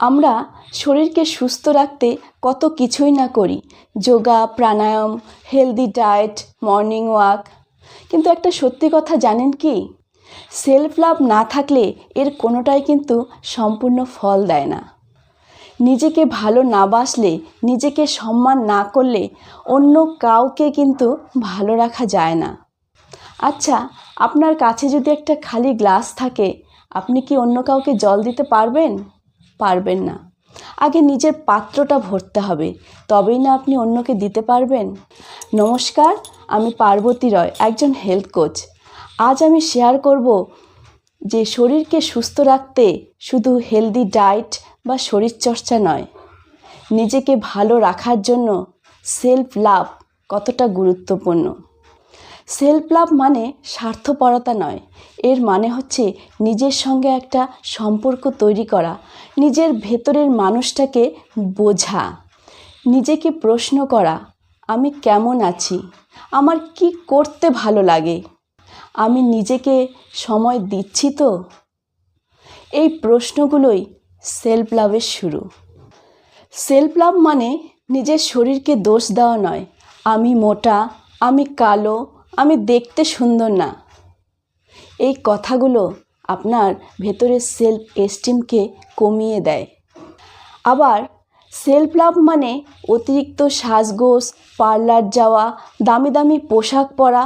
আমরা শরীরকে সুস্থ রাখতে কত কিছুই না করি, যোগা, প্রাণায়াম, হেলদি ডায়েট, মর্নিং ওয়াক। কিন্তু একটা সত্যি কথা জানেন কি, সেলফ লাভ না থাকলে এর কোনোটাই কিন্তু সম্পূর্ণ ফল দেয় না। নিজেকে ভালো না বাসলে, নিজেকে সম্মান না করলে অন্য কাউকে কিন্তু ভালো রাখা যায় না। আচ্ছা, আপনার কাছে যদি একটা খালি গ্লাস থাকে, আপনি কি অন্য কাউকে জল দিতে পারবেন? পারবেন না। আগে নিজের পাত্রটা ভরতে হবে, তবেই না আপনি অন্যকে দিতে পারবেন। নমস্কার, আমি পার্বতী রয়, একজন হেলথ কোচ। আজ আমি শেয়ার করব যে শরীরকে সুস্থ রাখতে শুধু হেলদি ডায়েট বা শরীরচর্চা নয়, নিজেকে ভালো রাখার জন্য সেলফ লাভ কতটা গুরুত্বপূর্ণ। সেলফ লাভ মানে স্বার্থপরতা নয়, এর মানে হচ্ছে নিজের সঙ্গে একটা সম্পর্ক তৈরি করা, নিজের ভেতরের মানুষটাকে বোঝা, নিজেকে প্রশ্ন করা, আমি কেমন আছি, আমার কি করতে ভালো লাগে, আমি নিজেকে সময় দিচ্ছি তো। এই প্রশ্নগুলোই সেলফ লাভের শুরু। সেলফ লাভ মানে নিজের শরীরকে দোষ দেওয়া নয়, আমি মোটা, আমি কালো, আমি দেখতে সুন্দর না। এই কথাগুলো আপনার ভেতরের সেলফ এস্টিমকে কমিয়ে দেয়। আবার সেলফ লাভ মানে অতিরিক্ত সাজগোজ, পার্লার যাওয়া, দামি দামি পোশাক পরা,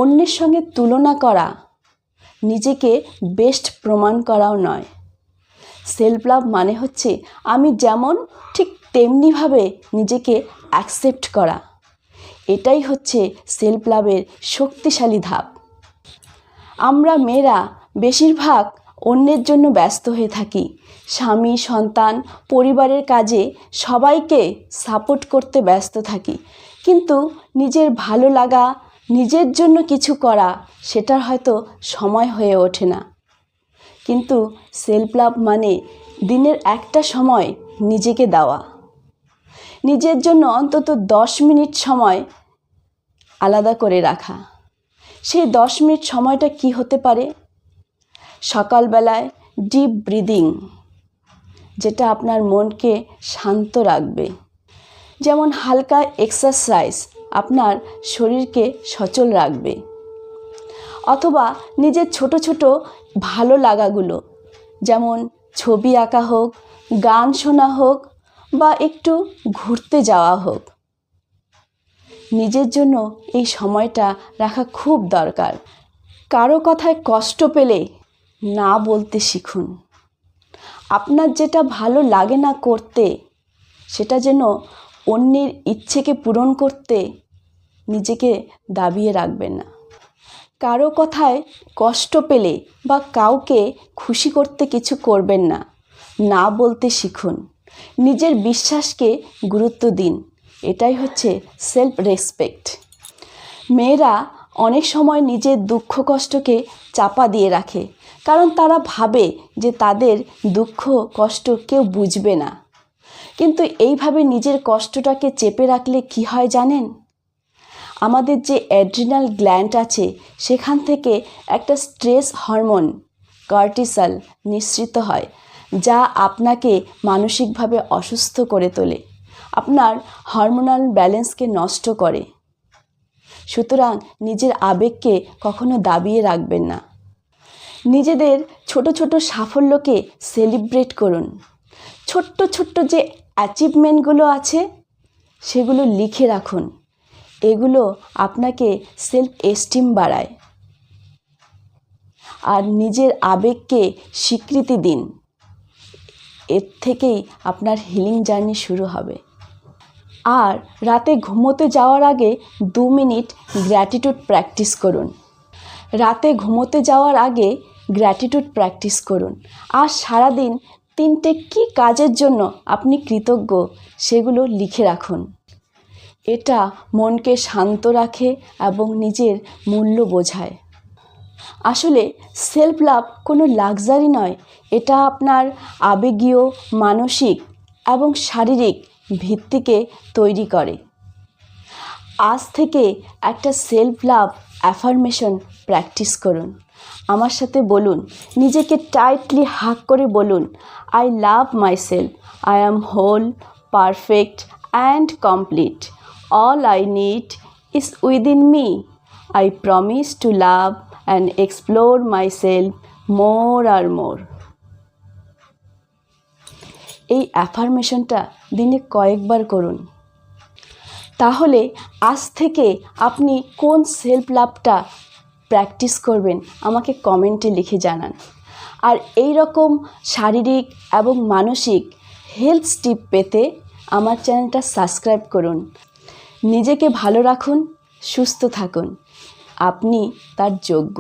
অন্যের সঙ্গে তুলনা করা, নিজেকে বেস্ট প্রমাণ করাও নয়। সেলফ লাভ মানে হচ্ছে আমি যেমন ঠিক তেমনিভাবে নিজেকে অ্যাকসেপ্ট করা। এটাই হচ্ছে সেলফ লাভের শক্তিশালী ধাপ। আমরা মেয়েরা বেশিরভাগ অন্যের জন্য ব্যস্ত হয়ে থাকি, স্বামী, সন্তান, পরিবারের কাজে সবাইকে সাপোর্ট করতে ব্যস্ত থাকি, কিন্তু নিজের ভালো লাগা, নিজের জন্য কিছু করা, সেটার হয়তো সময় হয়ে ওঠে না। কিন্তু সেলফ লাভ মানে দিনের একটা সময় নিজেকে দেওয়া, নিজের জন্য অন্তত 10 মিনিট সময় আলাদা করে রাখা। সেই 10 মিনিট সময়টা কি হতে পারে? সকালবেলায় ডিপ ব্রিদিং, যেটা আপনার মনকে শান্ত রাখবে। যেমন হালকা এক্সারসাইজ আপনার শরীরকে সচল রাখবে। অথবা নিজের ছোট ছোট ভালো লাগাগুলো, যেমন ছবি আঁকা হোক, গান শোনা হোক, বা একটু ঘুরতে যাওয়া হোক, নিজের জন্য এই সময়টা রাখা খুব দরকার। কারো কথায় কষ্ট পেলে না বলতে শিখুন। আপনার যেটা ভালো লাগে না করতে, সেটা যেন অন্যের ইচ্ছেকে পূরণ করতে নিজেকে দাবিয়ে রাখবেন না। কারো কথায় কষ্ট পেলে বা কাউকে খুশি করতে কিছু করবেন না, না বলতে শিখুন। নিজের বিশ্বাসকে গুরুত্ব দিন, এটাই হচ্ছে সেলফ রেসপেক্ট। মেয়েরা অনেক সময় নিজের দুঃখ কষ্টকে চাপা দিয়ে রাখে, কারণ তারা ভাবে যে তাদের দুঃখ কষ্ট কেউ বুঝবে না। কিন্তু এইভাবে নিজের কষ্টটাকে চেপে রাখলে কি হয় জানেন? আমাদের যে অ্যাড্রিনাল গ্ল্যান্ড আছে, সেখান থেকে একটা স্ট্রেস হরমোন কর্টিসল নিঃসৃত হয়, যা আপনাকে মানসিকভাবে অসুস্থ করে তোলে, আপনার হরমোনাল ব্যালেন্সকে নষ্ট করে। সুতরাং নিজের আবেগকে কখনো দাবিয়ে রাখবেন না। নিজেদের ছোট ছোট সাফল্যকে সেলিব্রেট করুন। ছোট্ট ছোট্ট যে অ্যাচিভমেন্টগুলো আছে, সেগুলো লিখে রাখুন। এগুলো আপনাকে সেলফ এস্টিম বাড়ায়। আর নিজের আবেগকে স্বীকৃতি দিন, এর থেকেই আপনার হিলিং জার্নি শুরু হবে। আর রাতে ঘুমোতে যাওয়ার আগে 2 মিনিট গ্র্যাটিটিউড প্র্যাকটিস করুন। রাতে ঘুমোতে যাওয়ার আগে গ্র্যাটিটিউড প্র্যাকটিস করুন। আর সারাদিন 3টে কী কাজের জন্য আপনি কৃতজ্ঞ, সেগুলো লিখে রাখুন। এটা মনকে শান্ত রাখে এবং নিজের মূল্য বোঝায়। আসলে সেলফ লাভ কোনো লাক্সারি নয়, এটা আপনার আবেগীয়, মানসিক এবং শারীরিক ভিত্তিকে তৈরি করে। আজ থেকে একটা সেলফ লাভ অ্যাফার্মেশন প্র্যাকটিস করুন। আমার সাথে বলুন, নিজেকে টাইটলি হাগ করে বলুন, I love myself, I am whole, perfect and complete, all I need is within me, I promise to love and explore myself more আর মোর। এই অ্যাফার্মেশনটা দিনে কয়েকবার করুন। তাহলে আজ থেকে আপনি কোন সেলফ লাভটা প্র্যাকটিস করবেন আমাকে কমেন্টে লিখে জানান। আর এই রকম শারীরিক এবং মানসিক হেলথ টিপ পেতে আমার চ্যানেলটা সাবস্ক্রাইব করুন। নিজেকে ভালো রাখুন, সুস্থ থাকুন, আপনি তার যোগ্য।